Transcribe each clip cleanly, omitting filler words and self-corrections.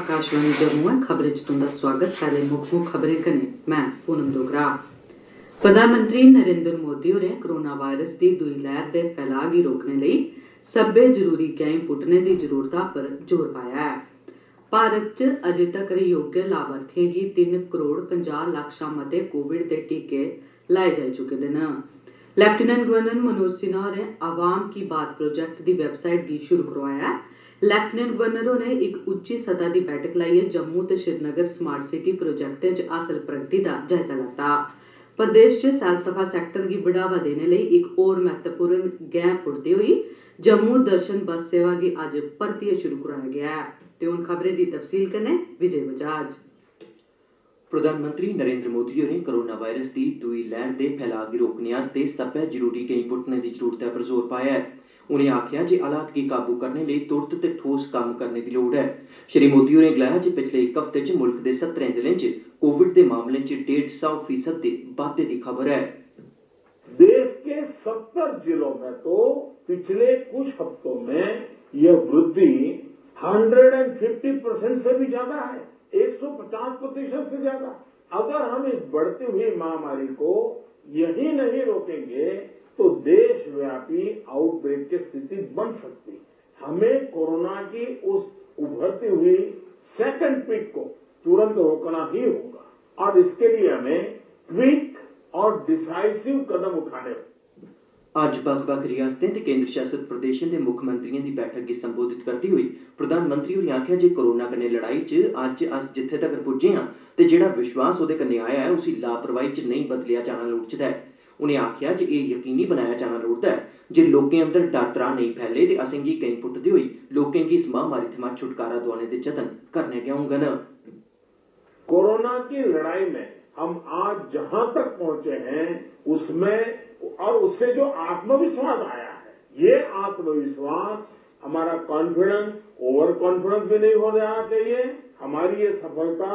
आकाशवाणी जम्मू है खबरें च तुंदा स्वागत। पहले मुक्ख खबरें कन्नै मैं पूनम डोगरा। प्रधानमंत्री नरेंद्र मोदी होरें कोरोना वायरस दी दूई लैह्र दे फैलाऽ गी रोकने लेई सब्बै जरूरी गैंई पुट्टने दी जरूरता पर जोर पाया है। भारत च अजें तक्कर योग्य लाभार्थियें गी 3 करोड़ 50 लक्ख शा मते कोविड दे टीके लाए जाई चुके दे न। लेफ्टिनेंट गवर्नर मनोज सिन्हा होरें आवाम की बात प्रोजेक्ट दी वैबसाइट गी शुरू करोआया है। लेफ्टिनेंट गवर्नर होरें इक उच्ची सतह दी बैठक लाइयै जम्मू ते श्रीनगर स्मार्ट सिटी प्रोजेक्टें च हासल प्रगति दा जायजा लैता। प्रदेश च सैलसफा सैक्टर गी बढ़ावा देने लेई इक होर महत्वपूर्ण गैं पुट्टदे होई जम्मू दर्शन बस सेवा गी अज्ज परतियै शुरू करोआया गेआ है। ते हुन खबरें दी तफसील कन्नै विजय बजाज। प्रधानमंत्री नरेंद्र मोदी होरें कोरोना वायरस दी दूई लैह्र दे फैलाऽ गी रोकने आस्तै सब्बै जरूरी गैंई पुट्टने दी जरूरतै पर जोर पाया है। उनें आखेआ जे हालात गी काबू करने लेई तुरत ते ठोस कम्म करने दी लोड़ है। श्री मोदी होरें गलाया जे पिछले इक हफ्ते च मुल्ख दे 17 जिलें च कोविड दे मामलें च 150% दे बाद्दे दी खबर है। देश के 70 जिलों में तो पिछले कुछ हफ्तों में यह वृद्धि 150% से भी ज्यादा है, 150% से ज्यादा। अगर हम इस बढ़ती हुई महामारी को यही नहीं रोकेंगे तो देशव्यापी आउटब्रेक की स्थिति बन सकती है। हमें कोरोना की उस उभरती हुई सेकंड पीक को तुरंत रोकना ही होगा और इसके लिए हमें क्विक और डिसाइसिव कदम उठाने होंगे। अज्ज बक्ख-बक्ख रियासतें ते केंद्र शासित प्रदेशें दे मुक्खमंत्रियें दी बैठक गी संबोधित करदे होई प्रधानमंत्री होरें आखेआ जे कोरोना कन्नै लड़ाई च अज्ज अस जित्थे तक्कर पुज्जे आं ते जेहड़ा विश्वास ओह्दे कन्नै आया ऐ उसी लापरवाही च नेईं बदलेआ जाना लोड़चदा ऐ। उनें आखेआ जे एह् यकीनी बनाया जाना लोड़दा ऐ जे लोकें अंदर डर त्राह नेईं फैले ते असेंगी गैंई पुट्टदे होई लोकें गी इस महामारी थमां छुटकारा दोआने दे जतन करने गै होङन। कोरोना की लड़ाई में हम आज जहां तक पहुंचे हैं उसमें और उससे जो आत्मविश्वास आया है, ये आत्मविश्वास हमारा कॉन्फिडेंस ओवर कॉन्फिडेंस भी नहीं हो जाना चाहिए। हमारी ये सफलता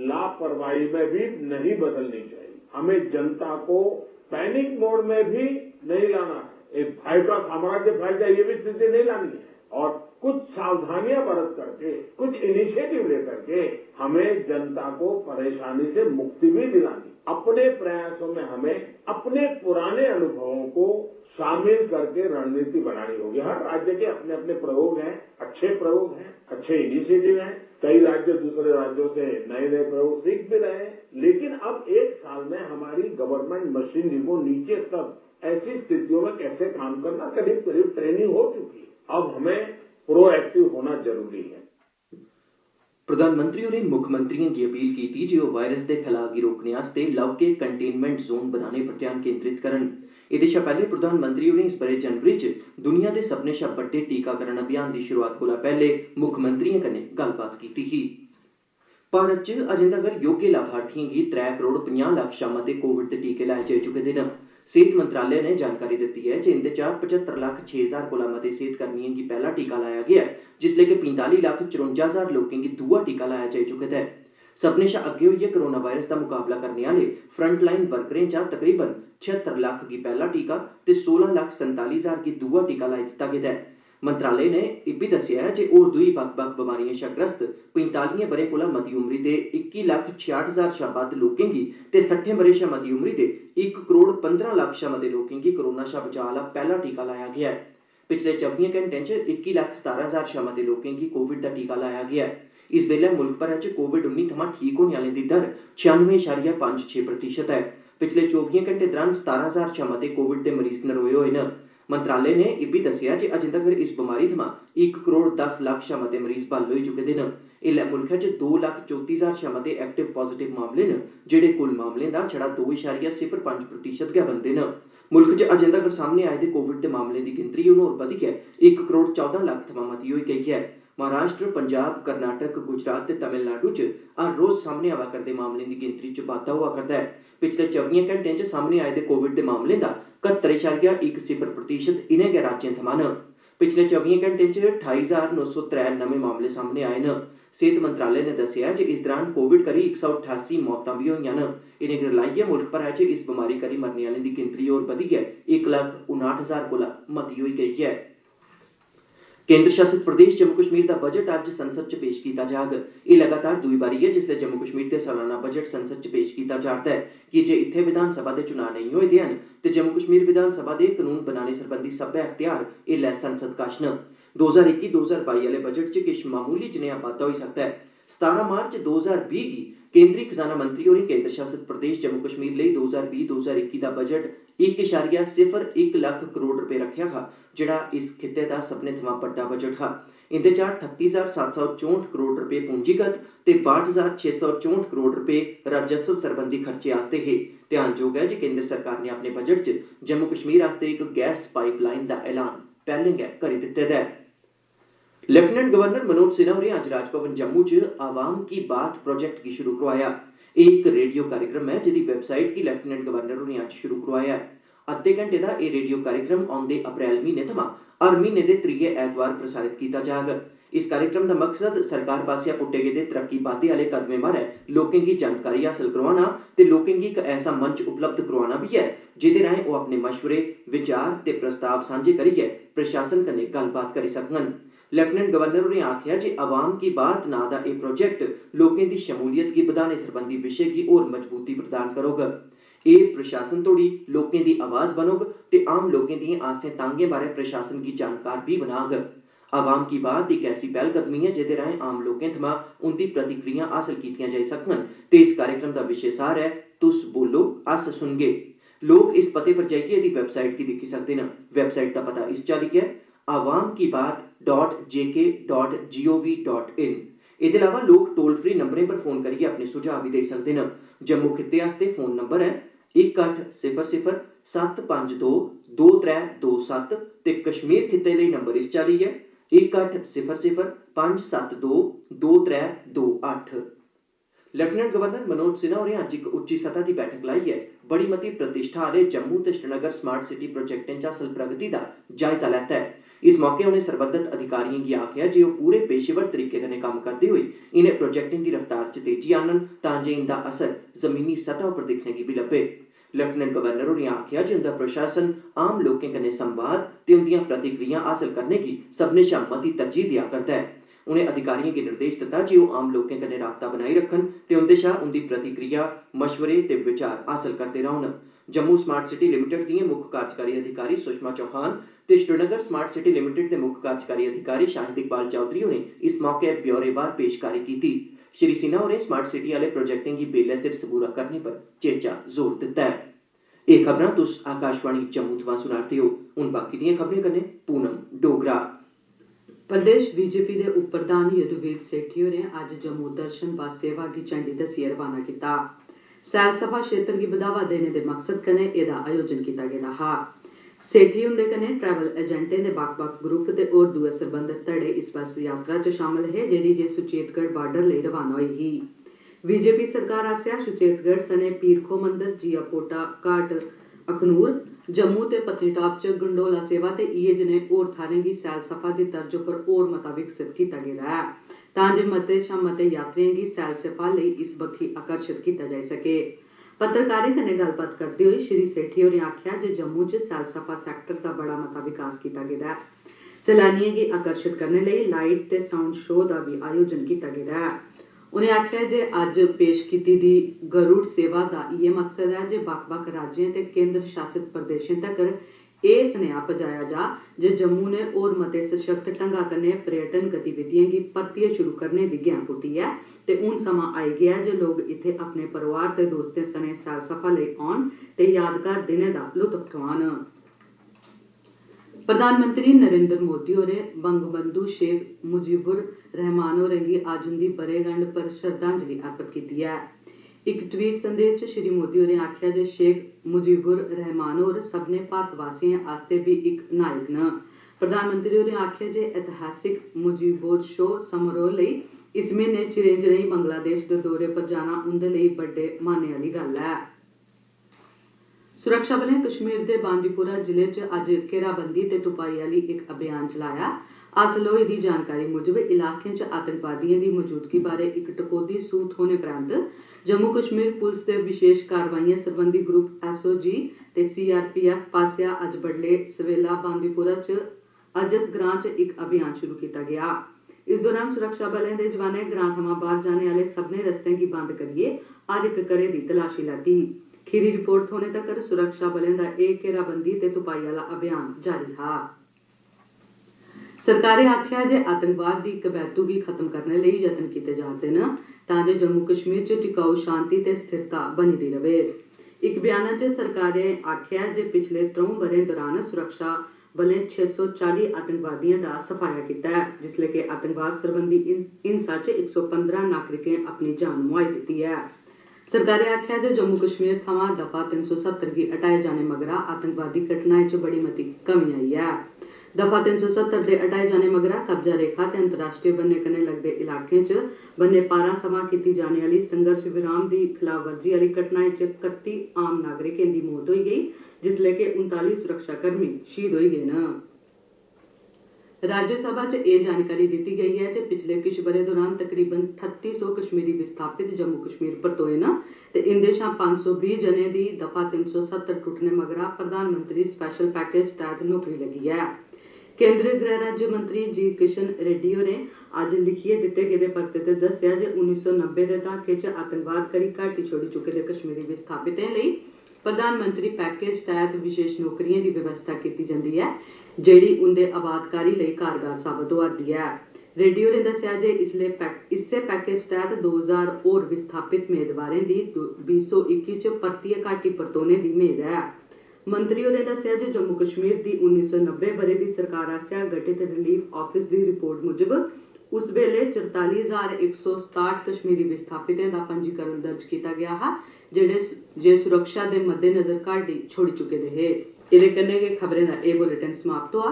लापरवाही में भी नहीं बदलनी चाहिए। हमें जनता को पैनिक मोड में भी नहीं लाना है, एक भय का साम्राज्य फैल जाए ये भी स्थिति नहीं लानी है और कुछ सावधानियां बरत करके कुछ इनिशिएटिव लेकर के हमें जनता को परेशानी से मुक्ति भी दिलानी। अपने प्रयासों में हमें अपने पुराने अनुभवों को शामिल करके रणनीति बनानी होगी। हर राज्य के अपने अपने प्रयोग हैं, अच्छे इनिशिएटिव हैं। कई राज्य दूसरे राज्यों से नए नए प्रयोग सीख भी रहे हैं, लेकिन अब एक साल में हमारी गवर्नमेंट मशीनरी को नीचे तक ऐसी स्थितियों में कैसे काम करना करीब करीब ट्रेनिंग हो चुकी है। अब हमें प्रोएक्टिव होना जरूरी है। प्रधानमंत्री होरें मुक्खमंत्रियें गी अपील कीती जे ओह् वायरस दे फैलाऽ गी रोकने आस्तै लौह्के कंटेनमेंट जोन बनाने पर ध्यान केंद्रित करन। एह्दे शा पैह्ले प्रधानमंत्री होरें इस ब'रे जनवरी च दुनिया दे सभनें शा बड्डे टीकाकरण अभियान दी शुरुआत कोला पैह्ले मुक्खमंत्रियें कन्नै गल्लबात कीती ही। भारत च अजें तगर योग्य लाभार्थियें गी 3 करोड़ 50 लक्ख शा मते कोविड दे टीके लाए जाई चुके दे न। सेहत मंत्रालय ने जानकारी दित्ती है जे इंदे चा 75 लक्ख 6 हजार कोला मते सेहतकर्मियें गी पैह्ला टीका लाया गेआ ऐ, जिसलै कि 45 लक्ख 54 हजार लोकें गी दूआ टीका लाया जाई चुके दा ऐ। सभनें शा अग्गे होइयै कोरोना वायरस दा मुकाबला करने आह्ले फ्रंटलाइन वर्करें चा तकरीबन 76 लक्ख गी पैह्ला टीका ते 16 लक्ख 47 हजार गी दूआ टीका लाई दित्ता गेदा ऐ। मंत्रालय ने इब्बी दस्सेआ ऐ जे होर दूई बक्ख-बक्ख बमारियें शा ग्रस्त 45 ब'रें कोला मती उमरी दे 21 लक्ख 66 हजार शा बद्ध लोकें गी ते 60 ब'रें शा मती उमरी दे 1 करोड़ 15 लक्ख शा मते लोकें गी कोरोना शा बचाऽ आह्ला पैह्ला टीका लाया गेआ ऐ। पिछले 24 घैंटें च 21 लक्ख 17 हजार शा मते लोकें गी कोविड दा टीका लाया गेआ ऐ। इस बेल्लै मुल्ख भरै च कोविड-19 थमां ठीक होने आह्लें दी दर 96.56% ऐ। पिछले 24 घैंटें दौरान 17 हजार शा मते कोविड दे मरीज नरोए होए न। मंत्रालय ने इब्बी दस्सेआ जे अजें तगर इस बमारी थमां 1 करोड़ 10 लक्ख शा मते मरीज बहाल होई चुके दे न। इल्लै मुल्खै च 2 लक्ख 34 हजार शा मते एक्टिव पॉजिटिव मामले न, जेह्ड़े कुल मामलें दा छड़ा 2.05% गै बनदे न। मुल्ख च अजें तगर सामने आए दे कोविड दे मामलें दी गिनतरी हून होर बधियै 1 करोड़ 14 लक्ख थमां मती होई गेई है। महाराष्ट्र, पंजाब, कर्नाटक, गुजरात ते तमिलनाडु च हर रोज सामने आवा करदे मामलें दी गिनतरी च बाद्दा होआ करदा ऐ। पिछले 24 घैंटें च सामने आए दे कोविड दे मामलें दा 71.10% इनें गै राज्यें थमां न। पिछले 24 घैंटें च 28,903 नमें मामले सामने आए न। सेहत मंत्रालय ने दस्सेआ जे इस दौरान कोविड करी 188 मौतां बी होईआं न। इनें गी लाइयै मुल्ख भरै च इस बमारी करी मरने आह्लें दी गिनतरी होर बधियै 1,59,000 कोला मती होई गेई ऐ। केंद्र शासित प्रदेश जम्मू कश्मीर दा बजट अज्ज संसद च पेश कीता जाग। एह् लगातार दूई बारी ऐ जिसलै जम्मू कश्मीर दे सालाना बजट संसद च पेश कीता जा'रदा ऐ की जे इत्थै विधानसभा दे चुनां नेईं होए दे हैन ते जम्मू कश्मीर विधानसभा दे कानून बनाने सरबंधी सब्बै अख्तियार एल्लै संसद कश न। 2021-2022 आह्ले बजट च किश मामूली जनेहा बाद्दा होई सकदा है। 17 मार्च 2020 गी केंद्री खजाना मंत्री होरें केंद्र शासित प्रदेश जम्मू कश्मीर लेई 2020-2021 दा बजट 1.01 लक्ख करोड़ रपे रक्खेआ हा, जेह्ड़ा इस खित्ते दा सभनें थमां बड्डा बजट हा। इंदे चा 38,764 करोड़ रपे पूंजीगत ते 62,664 करोड़ रपे राजस्व सरबंधी खर्चे आस्तै हे। ध्यानजोग ऐ जे केंद्र सरकार ने अपने बजट च जम्मू कश्मीर आस्तै एक गैस पाइपलाइन दा ऐलान पैह्लें गै करी दित्ते दा ऐ। लेफ्टिनेंट गवर्नर मनोज सिन्हा होरें अज्ज राजभवन जम्मू च आवाम की बात प्रोजेक्ट गी शुरू करोआया। एह् इक रेडियो कार्यक्रम ऐ जेह्दी वैबसाइट गी लेफ्टिनेंट गवर्नर होरें अज्ज शुरू करोआया ऐ। अद्धे घैंटे दा एह् रेडियो कार्यक्रम औंदे अप्रैल म्हीने थमां हर म्हीने दे त्रीये ऐतवार प्रसारित कीता जाग। इस कार्यक्रम दा मकसद सरकार पास्सेआ पुट्टे गेदे तरक्की बाद्दे आह्ले कदमें बारै लोकें गी जानकारी हासल करोआना ते लोकें गी इक ऐसा मंच उपलब्ध करोआना बी ऐ जेह्दे राएं ओह् अपने मशवरे, विचार ते प्रस्ताव सांझे करियै प्रशासन कन्नै गल्लबात करी सकङन। लेफ्टिनेंट गवर्नर होरें आखेआ जे अवाम की बात नां दा एह् प्रोजेक्ट लोकें दी शमूलियत गी बधाने सरबंधी विशे गी होर मजबूती प्रदान करोग। एह् प्रशासन तोड़ी लोकें दी आवाज़ बनोग ते आम लोकें दिएं आसें तांगें बारै प्रशासन गी जानकार बी बनाग। आवाम की बात इक ऐसी पैह्लकदमी ऐ जेह्दे राएं आम लोकें थमां उंदी प्रतिक्रिया हासल कीतियां जाई सकङन ते इस कार्यक्रम दा विशे सार ऐ तुस बोलो अस सुनगे। लोक इस पते पर जाइयै एह्दी वैबसाइट गी दिक्खी सकदे न। वैबसाइट दा पता इस चाल्ली ऐ awamkibaat.jk.gov.in। एह्दे अलावा लोक टोल फ्री नंबरें पर फोन करियै अपने सुझाव बी देई सकदे न। जम्मू खित्ते आस्तै फोन नंबर ऐ 1800-752-2327 ते कश्मीर खित्ते लेई नंबर इस चाल्ली ऐ 1800-572-2328। लेफ्टिनेंट गवर्नर मनोज सिन्हा होरें अज्ज इक उच्ची सतह दी बैठक लाइयै बड़ी मती प्रतिष्ठा आह्ले जम्मू ते श्रीनगर स्मार्ट सिटी प्रोजेक्टें च हासल प्रगति दा जायजा लैता है। इस मौके उनें सरबंधत अधिकारिएं गी आखेआ जे ओह् पूरे पेशेवर तरीके कन्नै कम्म करदे होई इनें प्रोजेक्टें दी रफ्तार च तेजी आह्नन तां जे इंदा असर जमीनी सतह उप्पर दिक्खने गी बी लब्भे। लेफ्टिनेंट गवर्नर होरें आखेआ जे उंदा प्रशासन आम लोकें कन्नै संवाद ते उंदियां प्रतिक्रियां हासल करने गी सभनें शा मती तरजीह् देआ करदा है। उनें अधिकारिएं गी निर्देश दित्ता जे ओह् आम लोकें कन्नै राबता बनाई रक्खन ते उंदे शा उंदी प्रतिक्रिया, मशवरे ते विचार हासल करदे रौह्न। जम्मू स्मार्ट सिटी लिमिटेड दिएं मुक्ख कार्यकारी अधिकारी सुषमा चौहान ते श्रीनगर स्मार्ट सिटी लिमिटेड दे मुक्ख कार्यकारी अधिकारी शाहिद इकबाल चौधरी होरें इस मौके ब्यौरेवार पेशकारी कीती। श्री सिन्हा होरें स्मार्ट सिटी आह्ले प्रोजेक्टें गी बेल्लै सिर सबूरा करने पर चेचा जोर दित्ता है। एह् खबरां तुस आकाशवाणी जम्मू थमां सुना'रदे हो। हून बाकी दिएं खबरें कन्नै पूनम डोगरा। प्रदेश बीजेपी दे उप प्रधान यदुवीर सेठी होरें अज्ज जम्मू दर्शन बस सेवा गी झंडी दस्सियै रवाना कीता। सैलसफा क्षेत्र गी बढ़ावा देने दे मकसद कन्नै एह्दा आयोजन कीता गेदा हा। सेठी हुंदे कन्नै ट्रैवल एजेंटें दे बक्ख-बक्ख ग्रुप ते होर दुए सरबंधत धड़े इस बस यात्रा च शामल हे जेह्ड़ी जे सुचेतगढ़ बार्डर लेई रवाना होई ही। बीजेपी सरकार आसेआ सुचेतगढ़ सने पीरखो मंदर, जियापोटा घाट, अखनूर, जम्मू ते पत्नीटाप च गंडोला सेवा ते इयै जनेह् होर थाह्रें गी सैलसफा दी तर्ज उप्पर होर मता विकसित कीता गेदा ऐ तां जे मते शा मते यात्रिएं गी सैलसफा लेई इस बक्खी आकर्शित कीता जाई सके। पत्रकारें कन्नै गल्लबात करदे होई श्री सेठी होरें आखेआ जे जम्मू च सैलसफा सैक्टर दा बड़ा मता विकास कीता गेदा ऐ। सैलानियें गी आकर्शित करने लेई लाइट ते साउंड शो दा बी आयोजन कीता गेदा ऐ। उनें आखेआ जे अज्ज पेश कीती दी गरुड़ सेवा दा इयै मकसद ऐ जे बक्ख-बक्ख राज्यें ते केंद्र शासित प्रदेशें तक्कर एह् सनेहा पजाया जा जे जम्मू ने होर मते सशक्त ढंगा कन्नै पर्यटन गतिविधियें गी परतियै शुरू करने दी गैं पुट्टी ऐ ते हून समां आई गेआ ऐ जे लोक इत्थै अपने परोआर ते दोस्तें सने सैलसफा लेई औन ते यादगार दिनें दा लुत्फ ठोआन। प्रधानमंत्री नरेंद्र मोदी होरें बंगबंधु शेख मुजीबुर रहमान होरें गी अज्ज उंदी ब'रेगंढ पर श्रद्धांजलि अर्पित कीती ऐ। इक ट्वीट संदेश च श्री मोदी होरें आखेआ जे शेख मुजीबुर रहमान होर सभनें भारतवासियें आस्तै बी इक नायक न। प्रधानमंत्री होरें आखेआ जे ऐतिहासिक मुजीबोर्षो समारोह लेई इस म्हीने चिरें जनेही बंगलादेश दे दौरे पर जाना उंदे लेई बड्डे मानै आह्ली गल्ल ऐ। सुरक्षा बलें कश्मीर दे बांदीपुरा जिले च अज्ज घेराबंदी ते तुपाई आह्ली इक अभियान चलाया। हासल होई दी जानकारी मुजब इलाकें च आतंकवादियें दी मौजूदगी बारै इक टकोह्दी सूह थ्होने परैंत जम्मू कश्मीर पुलस दे विशेष कारवाइयें सरबंधी ग्रुप SOG ते CRPF पास्सेआ अज्ज बड्डलै सवेला बांदीपुरा च अज्ज इस ग्रां च एक अभियान शुरू किया गया। इस दौरान सुरक्षा बलें दे जवानें ग्रां थमां बाहर जाने आले सभनें रस्तें गी बंद करियै हर एक घरै दी तलाशी लैती। खीरी रिपोर्ट थ्होने तक्कर सुरक्षा बलें दा घेराबंदी ते तुपाई आह्ला अभियान जारी हा। सरकारै आखेआ जे आतंकवाद दी कबैतू गी खत्म करने लेई यत्न कीते जा'रदे न तां जे जम्मू कश्मीर च टिकाऊ शांति ते स्थिरता बनी दी रवे। इक बयान च सरकारै आखेआ जे पिछले 3 ब'रें दौरान सुरक्षा बलें 640 आतंकवादियें दा सफाया कीता ऐ, जिसलै कि आतंकवाद सरबंधी हिंसा च 115 नागरिकें अपनी जान मुहाई दित्ती ऐ। सरकारै आखेआ जे जम्मू कश्मीर थमां दफा 370 गी हटाए जाने मगरा आतंकवादी घटनाएं च बड़ी मती कमी आई ऐ। दफा 370 दे हटाए जाने मगरा कब्जा रेखा ते अंतर्राष्ट्रीय बन्ने कन्नै लगदे इलाकें च बन्ने पारा समां कीती जाने आह्ली संघर्ष विराम दी खिलाफवर्जी आह्ली घटनाएं च 31 आम नागरिकें दी मौत होई गई, जिसलै कि 39 सुरक्षाकर्मी शहीद होई गए न। राज्यसभा च एह् जानकारी दित्ती गेई ऐ जे पिछले किश ब'रें दौरान तकरीबन 3800 कश्मीरी विस्थापित जम्मू कश्मीर परतोए न ते इंदे शा 520 जनें दी दफा 370 टुट्टने मगरा प्रधानमंत्री स्पेशल पैकेज तैह्त नौकरी लगी ऐ। केंद्रीय गृह राज्य मंत्री जी किशन रेड्डी होरें अज्ज लिखियै दित्ते गेदे परते ते दस्सेआ जे 1990 दे दहाके च आतंकवाद करी घाटी छोड़ी चुके दे कश्मीरी विस्थापितें लेई प्रधानमंत्री पैकेज तैह्त विशेष नौकरियें दी व्यवस्था कीती जंदी ऐ, जेह्ड़ी उंदे आबादकारी लेई कारगर साबत होआ'रदी ऐ। रेड्डी होरें दस्सेआ जे इस्सै पैकेज तैह्त 2000 होर विस्थापित मेदवारें दी 2021 च परतियै घाटी परतोने दी मेद ऐ। मंत्री होरें दस्सेआ जे जम्मू कश्मीर दी 1990 ब'रे दी सरकार आसेआ गठित रिलीफ आफिस दी रिपोर्ट मुजब उस बेल्ले 44,167 कश्मीरी विस्थापितें दा पंजीकरण दर्ज कीता गेआ हा, जेह्ड़े सुरक्षा दे मद्देनजर घाटी छोड़ी चुके दे हे। एह्दे कन्नै गै खबरें दा एह् बुलेटिन समाप्त होआ।